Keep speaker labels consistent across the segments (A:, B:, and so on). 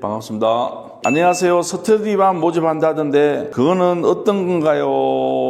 A: 반갑습니다. 안녕하세요. 스터디반 모집한다던데 그거는 어떤 건가요?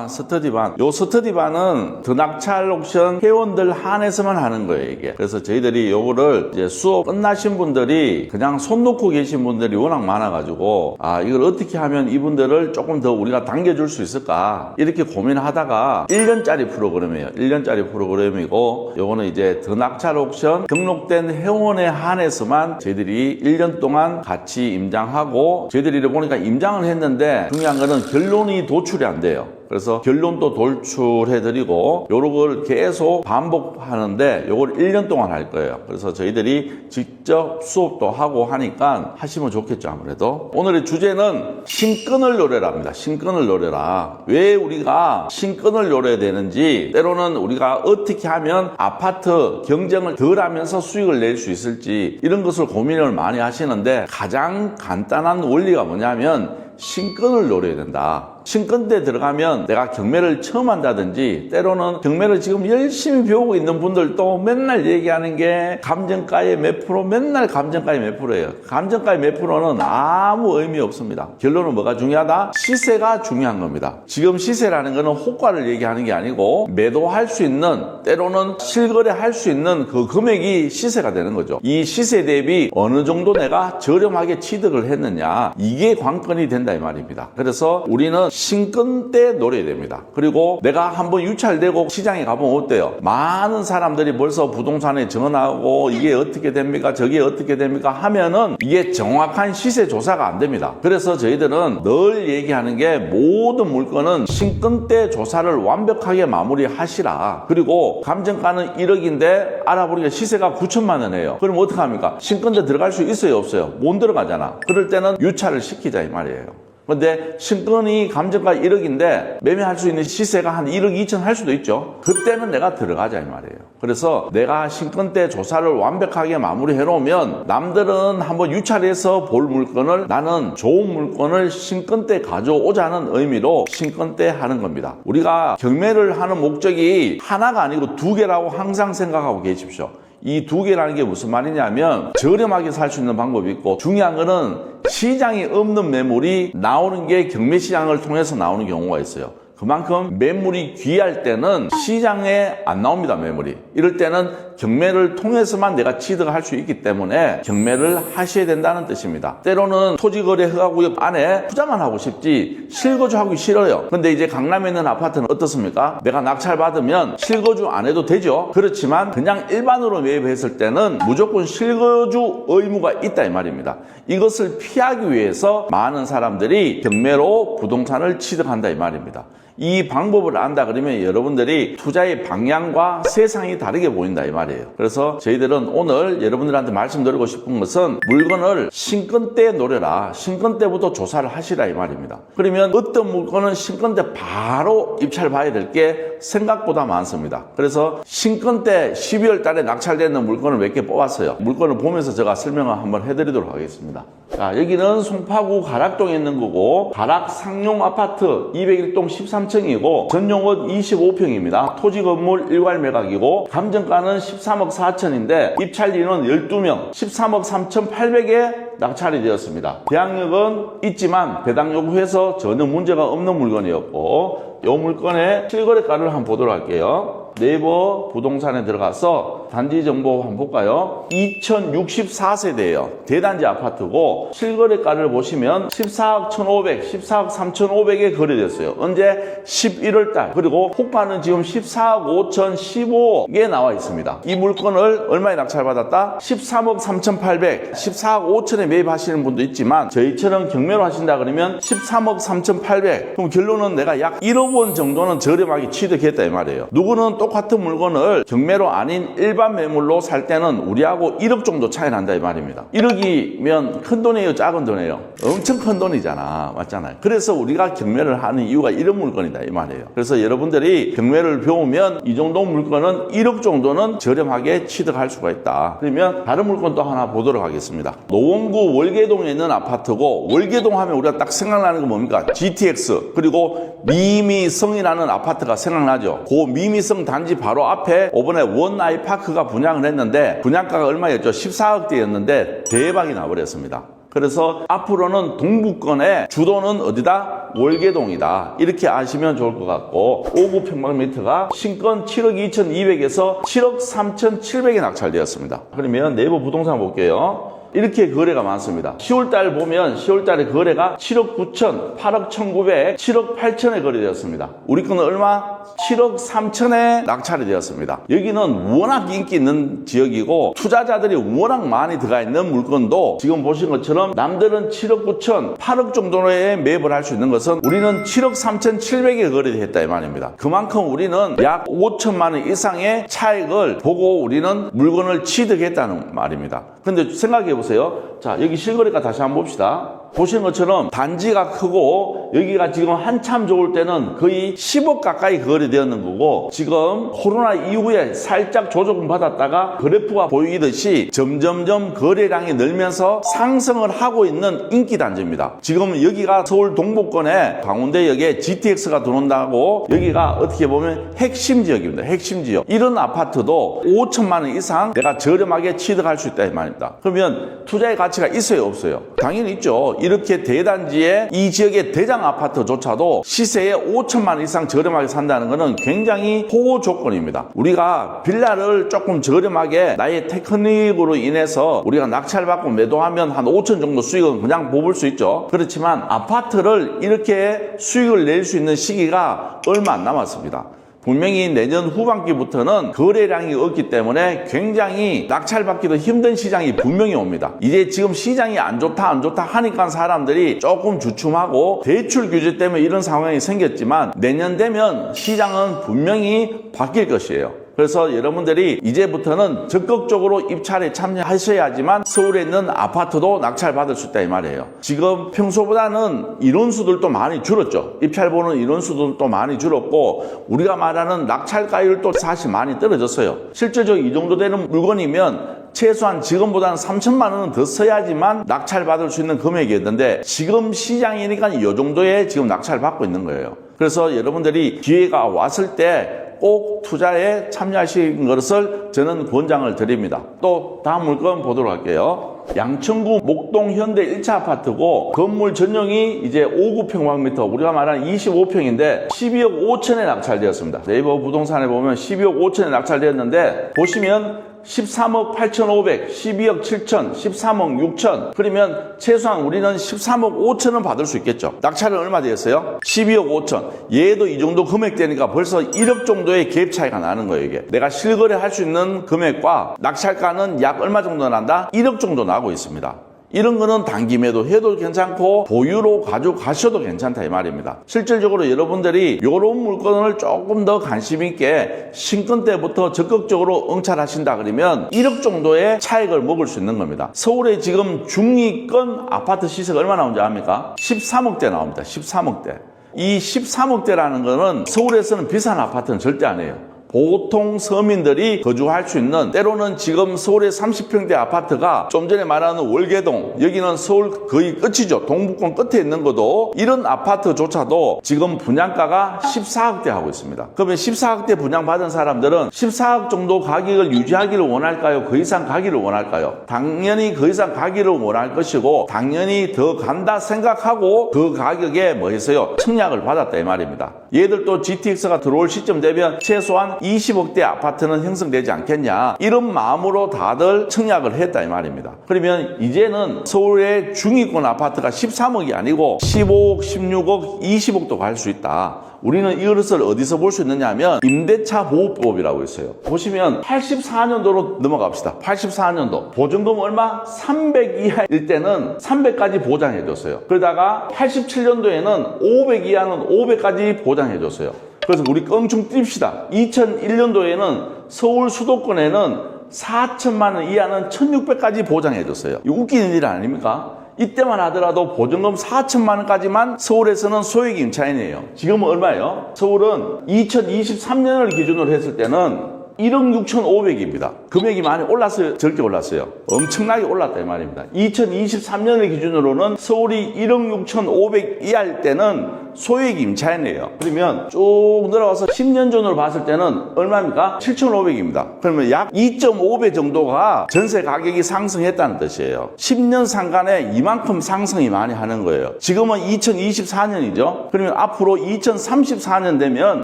A: 스터디반. 요 스터디반은 드낙찰 옥션 회원들 한해서만 하는 거예요, 이게. 그래서 저희들이 요거를 이제 수업 끝나신 분들이 그냥 손 놓고 계신 분들이 워낙 많아가지고 이걸 어떻게 하면 이분들을 조금 더 우리가 당겨줄 수 있을까 이렇게 고민하다가 1년짜리 프로그램이에요. 1년짜리 프로그램이고 요거는 이제 드낙찰 옥션 등록된 회원에 한해서만 저희들이 1년 동안 같이 임장하고 저희들이 보니까 임장을 했는데 중요한 거는 결론이 도출이 안 돼요. 그래서 결론도 도출해드리고 요걸 계속 반복하는데 요걸 1년 동안 할 거예요. 그래서 저희들이 직접 수업도 하고 하니까 하시면 좋겠죠, 아무래도. 오늘의 주제는 신끈을 노래랍니다. 신끈을 노래라. 왜 우리가 신끈을 노려야 되는지, 때로는 우리가 어떻게 하면 아파트 경쟁을 덜 하면서 수익을 낼 수 있을지 이런 것을 고민을 많이 하시는데 가장 간단한 원리가 뭐냐면 신끈을 노려야 된다. 신끈 때 들어가면 내가 경매를 처음 한다든지 때로는 경매를 지금 열심히 배우고 있는 분들도 맨날 얘기하는 게 감정가의 몇 프로, 맨날 감정가의 몇 프로예요. 감정가의 몇 프로는 아무 의미 없습니다. 결론은 뭐가 중요하다? 시세가 중요한 겁니다. 지금 시세라는 거는 호가를 얘기하는 게 아니고 매도할 수 있는, 때로는 실거래할 수 있는 그 금액이 시세가 되는 거죠. 이 시세 대비 어느 정도 내가 저렴하게 취득을 했느냐, 이게 관건이 된다 이 말입니다. 그래서 우리는 신끈 때 노려야 됩니다. 그리고 내가 한번 유찰되고 시장에 가보면 어때요? 많은 사람들이 벌써 부동산에 전화하고 이게 어떻게 됩니까? 저게 어떻게 됩니까? 하면은 이게 정확한 시세 조사가 안 됩니다. 그래서 저희들은 늘 얘기하는 게 모든 물건은 신끈 때 조사를 완벽하게 마무리하시라. 그리고 감정가는 1억인데 알아보니까 시세가 9천만 원이에요. 그럼 어떡합니까? 신끈 때 들어갈 수 있어요, 없어요? 못 들어가잖아. 그럴 때는 유찰을 시키자 이 말이에요. 근데 신끈이 감정가 1억인데 매매할 수 있는 시세가 한 1억 2천 할 수도 있죠. 그때는 내가 들어가자 이 말이에요. 그래서 내가 신끈 때 조사를 완벽하게 마무리해 놓으면 남들은 한번 유찰해서 볼 물건을 나는 좋은 물건을 신끈 때 가져오자는 의미로 신끈 때 하는 겁니다. 우리가 경매를 하는 목적이 하나가 아니고 두 개라고 항상 생각하고 계십시오. 이 두 개라는 게 무슨 말이냐면 저렴하게 살 수 있는 방법이 있고, 중요한 거는 시장에 없는 매물이 나오는 게 경매 시장을 통해서 나오는 경우가 있어요. 그만큼 매물이 귀할 때는 시장에 안 나옵니다, 매물이. 이럴 때는 경매를 통해서만 내가 취득할 수 있기 때문에 경매를 하셔야 된다는 뜻입니다. 때로는 토지거래 허가구역 안에 투자만 하고 싶지 실거주 하기 싫어요. 근데 이제 강남에 있는 아파트는 어떻습니까? 내가 낙찰받으면 실거주 안 해도 되죠. 그렇지만 그냥 일반으로 매입했을 때는 무조건 실거주 의무가 있다 이 말입니다. 이것을 피하기 위해서 많은 사람들이 경매로 부동산을 취득한다 이 말입니다. 이 방법을 안다 그러면 여러분들이 투자의 방향과 세상이 다르게 보인다 이 말이에요. 그래서 저희들은 오늘 여러분들한테 말씀드리고 싶은 것은 물건을 신끈 때 노려라. 신끈 때부터 조사를 하시라 이 말입니다. 그러면 어떤 물건은 신끈 때 바로 입찰 봐야 될 게 생각보다 많습니다. 그래서 신끈 때 12월 달에 낙찰되는 물건을 몇 개 뽑았어요. 물건을 보면서 제가 설명을 한번 해드리도록 하겠습니다. 자, 여기는 송파구 가락동에 있는 거고, 가락 상용 아파트 201동 13층이고 전용은 25평입니다. 토지 건물 일괄 매각이고 감정가는 13억 4천인데 입찰리는 12명 13억 3,800에 낙찰이 되었습니다. 대항력은 있지만 배당 요구해서 전혀 문제가 없는 물건이었고, 이 물건의 실거래가를 한번 보도록 할게요. 네이버 부동산에 들어가서 단지 정보 한번 볼까요? 2064세대예요. 대단지 아파트고 실거래가를 보시면 14억 1,500, 14억 3,500에 거래됐어요. 언제? 11월달. 그리고 폭파는 지금 14억 5천 15에 나와 있습니다. 이 물건을 얼마에 낙찰받았다? 13억 3,800, 14억 5천에 매입하시는 분도 있지만 저희처럼 경매로 하신다 그러면 13억 3,800. 그럼 결론은 내가 약 1억 원 정도는 저렴하게 취득했다 이 말이에요. 누구는 똑같은 물건을 경매로 아닌 일반 매물로 살 때는 우리하고 1억 정도 차이 난다 이 말입니다. 1억이면 큰 돈이에요, 작은 돈이에요? 엄청 큰 돈이잖아, 맞잖아요. 그래서 우리가 경매를 하는 이유가 이런 물건이다 이 말이에요. 그래서 여러분들이 경매를 배우면 이 정도 물건은 1억 정도는 저렴하게 취득할 수가 있다. 그러면 다른 물건도 하나 보도록 하겠습니다. 노원구 월계동에 있는 아파트고, 월계동 하면 우리가 딱 생각나는 건 뭡니까? GTX, 그리고 미미성이라는 아파트가 생각나죠. 그 미미성 단지 바로 앞에 이번에 원아이파크가 분양을 했는데 분양가가 얼마였죠? 14억대였는데 대박이 나버렸습니다. 그래서 앞으로는 동부권의 주도는 어디다? 월계동이다. 이렇게 아시면 좋을 것 같고 59평방미터가 신권 7억 2,200에서 7억 3,700에 낙찰되었습니다. 그러면 네이버 부동산 볼게요. 이렇게 거래가 많습니다. 10월달 보면 10월달에 거래가 7억 9천, 8억 1,900, 7억 8천에 거래되었습니다. 우리 거는 얼마? 7억 3천에 낙찰이 되었습니다. 여기는 워낙 인기 있는 지역이고 투자자들이 워낙 많이 들어가 있는 물건도 지금 보신 것처럼 남들은 7억 9천, 8억 정도에 매입을 할 수 있는 것은 우리는 7억 3,700에 거래했다 이 말입니다. 그만큼 우리는 약 5천만 원 이상의 차익을 보고 우리는 물건을 취득했다는 말입니다. 근데 생각해 보세요. 자, 여기 실거래가 다시 한번 봅시다. 보시는 것처럼 단지가 크고 여기가 지금 한참 좋을 때는 거의 10억 가까이 거래되었는 거고 지금 코로나 이후에 살짝 조정을 받았다가 그래프가 보이듯이 점점점 거래량이 늘면서 상승을 하고 있는 인기 단지입니다. 지금 여기가 서울 동부권에 강원대역에 GTX가 들어온다고 여기가 어떻게 보면 핵심 지역입니다. 핵심 지역. 이런 아파트도 5천만 원 이상 내가 저렴하게 취득할 수 있다 이 말입니다. 그러면 투자의 가치가 있어요 없어요? 당연히 있죠. 이렇게 대단지의 이 지역의 대장 아파트조차도 시세에 5천만 원 이상 저렴하게 산다는 것은 굉장히 호호 조건입니다. 우리가 빌라를 조금 저렴하게 나의 테크닉으로 인해서 우리가 낙찰받고 매도하면 한 5천 정도 수익은 그냥 뽑을 수 있죠. 그렇지만 아파트를 이렇게 수익을 낼 수 있는 시기가 얼마 안 남았습니다. 분명히 내년 후반기부터는 거래량이 없기 때문에 굉장히 낙찰받기도 힘든 시장이 분명히 옵니다. 이제 지금 시장이 안 좋다 하니까 사람들이 조금 주춤하고 대출 규제 때문에 이런 상황이 생겼지만 내년 되면 시장은 분명히 바뀔 것이에요. 그래서 여러분들이 이제부터는 적극적으로 입찰에 참여하셔야지만 서울에 있는 아파트도 낙찰받을 수 있다 이 말이에요. 지금 평소보다는 인원수들도 많이 줄었죠. 입찰 보는 인원수들도 많이 줄었고 우리가 말하는 낙찰가율도 사실 많이 떨어졌어요. 실질적으로 이 정도 되는 물건이면 최소한 지금보다는 3천만 원은 더 써야지만 낙찰받을 수 있는 금액이었는데 지금 시장이니까 이 정도에 지금 낙찰받고 있는 거예요. 그래서 여러분들이 기회가 왔을 때 꼭 투자에 참여하신 것을 저는 권장을 드립니다. 또 다음 물건 보도록 할게요. 양천구 목동 현대 1차 아파트고 건물 전용이 이제 59평방미터 우리가 말하는 25평인데 12억 5천에 낙찰되었습니다. 네이버 부동산에 보면 12억 5천에 낙찰되었는데 보시면 13억 8,500, 12억 7천, 13억 6천 그러면 최소한 우리는 13억 5천은 받을 수 있겠죠. 낙찰은 얼마 되었어요? 12억 5천. 얘도 이 정도 금액대니까 벌써 1억 정도의 갭 차이가 나는 거예요. 이게 내가 실거래 할 수 있는 금액과 낙찰가는 약 얼마 정도 난다? 1억 정도 나고 있습니다. 이런 거는 단기 매도해도 괜찮고 보유로 가져가셔도 괜찮다 이 말입니다. 실질적으로 여러분들이 이런 물건을 조금 더 관심 있게 신권 때부터 적극적으로 응찰하신다 그러면 1억 정도의 차익을 먹을 수 있는 겁니다. 서울에 지금 중위권 아파트 시세가 얼마 나오는지 압니까? 13억대 나옵니다. 13억대. 이 13억대라는 거는 서울에서는 비싼 아파트는 절대 아니에요. 보통 서민들이 거주할 수 있는 때로는 지금 서울의 30평대 아파트가 좀 전에 말하는 월계동 여기는 서울 거의 끝이죠. 동부권 끝에 있는 것도 이런 아파트조차도 지금 분양가가 14억대 하고 있습니다. 그러면 14억대 분양받은 사람들은 14억 정도 가격을 유지하기를 원할까요? 그 이상 가기를 원할까요? 당연히 그 이상 가기를 원할 것이고 당연히 더 간다 생각하고 그 가격에 뭐 했어요? 청약을 받았다 이 말입니다. 얘들도 GTX가 들어올 시점 되면 최소한 20억대 아파트는 형성되지 않겠냐 이런 마음으로 다들 청약을 했다 이 말입니다. 그러면 이제는 서울의 중위권 아파트가 13억이 아니고 15억, 16억, 20억도 갈 수 있다. 우리는 이것을 어디서 볼 수 있느냐 하면 임대차 보호법이라고 있어요. 보시면 84년도로 넘어갑시다. 84년도 보증금 얼마? 300 이하일 때는 300까지 보장해줬어요. 그러다가 87년도에는 500 이하는 500까지 보장해줬어요. 그래서 우리 껑충 뜁시다. 2001년도에는 서울 수도권에는 4천만 원 이하는 1600까지 보장해줬어요. 이거 웃기는 일 아닙니까? 이때만 하더라도 보증금 4천만 원까지만 서울에서는 소액 임차인이에요. 지금은 얼마예요? 서울은 2023년을 기준으로 했을 때는 1억 6,500입니다. 금액이 많이 올랐어요? 적게 올랐어요? 엄청나게 올랐다 이 말입니다. 2023년을 기준으로는 서울이 1억 6,500 이하일 때는 소액 임차인이에요. 그러면 쭉 내려와서 10년 전으로 봤을 때는 얼마입니까? 7,500입니다. 그러면 약 2.5배 정도가 전세 가격이 상승했다는 뜻이에요. 10년 상간에 이만큼 상승이 많이 하는 거예요. 지금은 2024년이죠. 그러면 앞으로 2034년 되면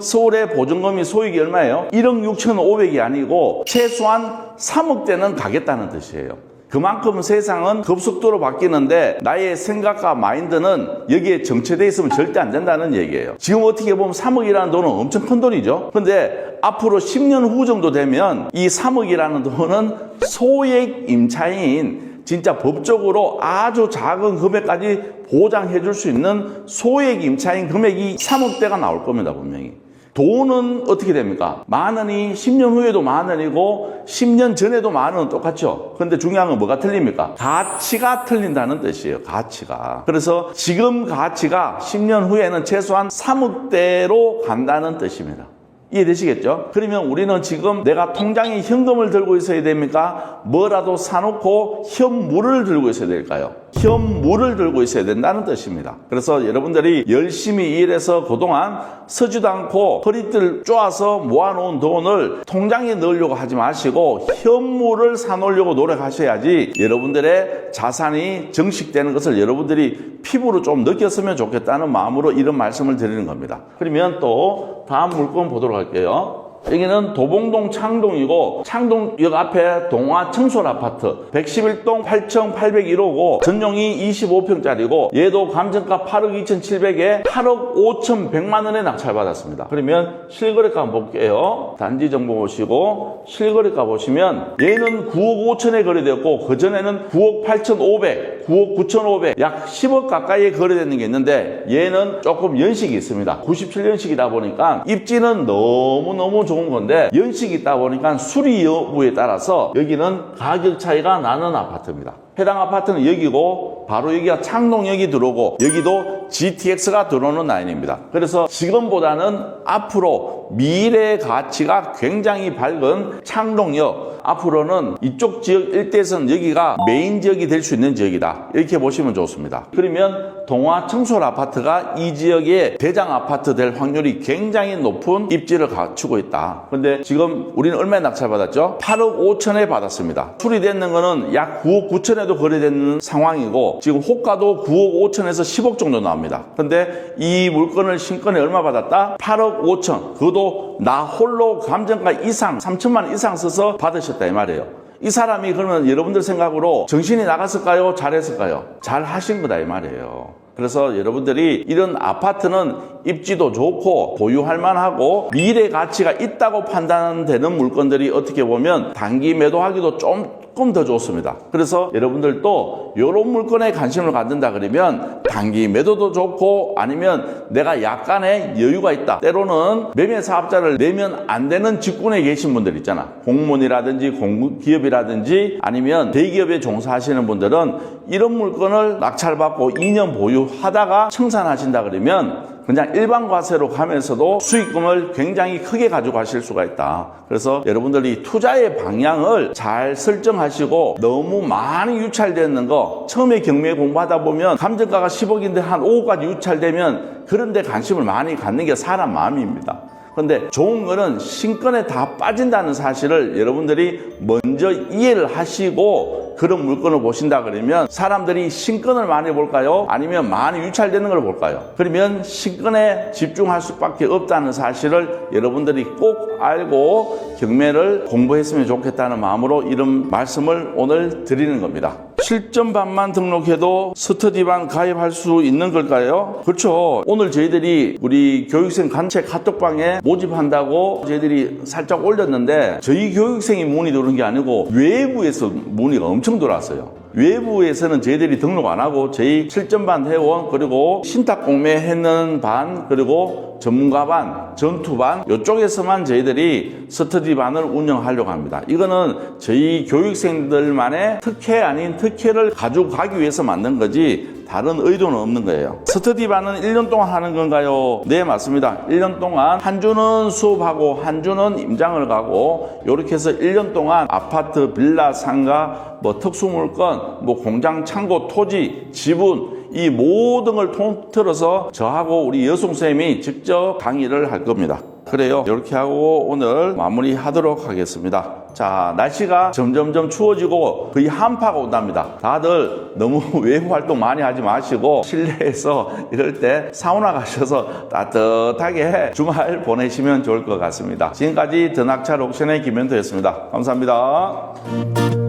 A: 서울의 보증금이 소액이 얼마예요? 1억 6,500이 아니고 최소한 3억대는 가겠다는 뜻이에요. 그만큼 세상은 급속도로 바뀌는데 나의 생각과 마인드는 여기에 정체되어 있으면 절대 안 된다는 얘기예요. 지금 어떻게 보면 3억이라는 돈은 엄청 큰 돈이죠. 근데 앞으로 10년 후 정도 되면 이 3억이라는 돈은 소액 임차인, 진짜 법적으로 아주 작은 금액까지 보장해 줄 수 있는 소액 임차인 금액이 3억대가 나올 겁니다, 분명히. 돈은 어떻게 됩니까? 만 원이 10년 후에도 만 원이고 10년 전에도 만 원은 똑같죠. 근데 중요한 건 뭐가 틀립니까? 가치가 틀린다는 뜻이에요. 가치가. 그래서 지금 가치가 10년 후에는 최소한 3억대로 간다는 뜻입니다. 이해되시겠죠? 그러면 우리는 지금 내가 통장에 현금을 들고 있어야 됩니까? 뭐라도 사놓고 현물을 들고 있어야 될까요? 현물을 들고 있어야 된다는 뜻입니다. 그래서 여러분들이 열심히 일해서 그동안 서지도 않고 허리띠를 쪼아서 모아놓은 돈을 통장에 넣으려고 하지 마시고 현물을 사놓으려고 노력하셔야지 여러분들의 자산이 증식되는 것을 여러분들이 피부로 좀 느꼈으면 좋겠다는 마음으로 이런 말씀을 드리는 겁니다. 그러면 또 다음 물건 보도록 할게요. 여기는 도봉동 창동이고 창동역 앞에 동화청솔 아파트 111동 8,801호고 전용이 25평짜리고 얘도 감정가 8억 2,700에 8억 5,100만 원에 낙찰받았습니다. 그러면 실거래가 한번 볼게요. 단지 정보 보시고 실거래가 보시면 얘는 9억 5천에 거래되었고 그전에는 9억 8,500, 9억 9,500 약 10억 가까이에 거래되는 게 있는데 얘는 조금 연식이 있습니다. 97년식이다 보니까 입지는 너무너무 좋은 건데 연식이 있다 보니까 수리 여부에 따라서 여기는 가격 차이가 나는 아파트입니다. 해당 아파트는 여기고 바로 여기가 창동역이 들어오고 여기도 GTX가 들어오는 라인입니다. 그래서 지금보다는 앞으로 미래의 가치가 굉장히 밝은 창동역, 앞으로는 이쪽 지역 일대에서는 여기가 메인 지역이 될 수 있는 지역이다, 이렇게 보시면 좋습니다. 그러면 동화청솔 아파트가 이 지역의 대장 아파트 될 확률이 굉장히 높은 입지를 갖추고 있다. 근데 지금 우리는 얼마에 낙찰받았죠? 8억 5천에 받았습니다. 수리되는 거는 약 9억 9천에도 거래되는 상황이고 지금 호가도 9억 5천에서 10억 정도 나옵니다. 근데 이 물건을 신건에 얼마 받았다? 8억 5천. 그것도 나 홀로 감정가 이상 3천만 원 이상 써서 받으셨다 이 말이에요. 이 사람이 그러면 여러분들 생각으로 정신이 나갔을까요? 잘했을까요? 잘 하신 거다 이 말이에요. 그래서 여러분들이 이런 아파트는 입지도 좋고 보유할 만하고 미래 가치가 있다고 판단되는 물건들이 어떻게 보면 단기 매도하기도 조금 더 좋습니다. 그래서 여러분들도 이런 물건에 관심을 갖는다 그러면 단기 매도도 좋고 아니면 내가 약간의 여유가 있다, 때로는 매매 사업자를 내면 안 되는 직군에 계신 분들 있잖아. 공무원이라든지 공기업이라든지 아니면 대기업에 종사하시는 분들은 이런 물건을 낙찰받고 2년 보유하다가 청산하신다 그러면 그냥 일반 과세로 가면서도 수익금을 굉장히 크게 가져가실 수가 있다. 그래서 여러분들이 투자의 방향을 잘 설정하시고 너무 많이 유찰되는 거, 처음에 경매 공부하다 보면 감정가가 10억인데 한 5억까지 유찰되면 그런 데 관심을 많이 갖는 게 사람 마음입니다. 근데 좋은 거는 신건에 다 빠진다는 사실을 여러분들이 먼저 이해를 하시고 그런 물건을 보신다 그러면 사람들이 신건을 많이 볼까요? 아니면 많이 유찰되는 걸 볼까요? 그러면 신건에 집중할 수밖에 없다는 사실을 여러분들이 꼭 알고 경매를 공부했으면 좋겠다는 마음으로 이런 말씀을 오늘 드리는 겁니다. 실전반만 등록해도 스터디반 가입할 수 있는 걸까요? 그렇죠. 오늘 저희들이 우리 교육생 단체 카톡방에 모집한다고 저희들이 살짝 올렸는데 저희 교육생이 문의 들어온 게 아니고 외부에서 문의가 엄청 들어왔어요. 외부에서는 저희들이 등록 안 하고 저희 실전반 회원 그리고 신탁 공매 했는 반 그리고 전문가반, 전투반 이쪽에서만 저희들이 스터디반을 운영하려고 합니다. 이거는 저희 교육생들만의 특혜 아닌 특혜를 가지고 가기 위해서 만든 거지 다른 의도는 없는 거예요. 스터디반은 1년 동안 하는 건가요? 네, 맞습니다. 1년 동안 한 주는 수업하고 한 주는 임장을 가고 이렇게 해서 1년 동안 아파트, 빌라, 상가, 뭐 특수물건, 뭐 공장, 창고, 토지, 지분 이 모든 걸 통틀어서 저하고 우리 여송쌤이 직접 강의를 할 겁니다. 그래요. 이렇게 하고 오늘 마무리하도록 하겠습니다. 자, 날씨가 점점점 추워지고 거의 한파가 온답니다. 다들 너무 외부 활동 많이 하지 마시고 실내에서 이럴 때 사우나 가셔서 따뜻하게 주말 보내시면 좋을 것 같습니다. 지금까지 드낙찰 옥션의 김현도였습니다. 감사합니다.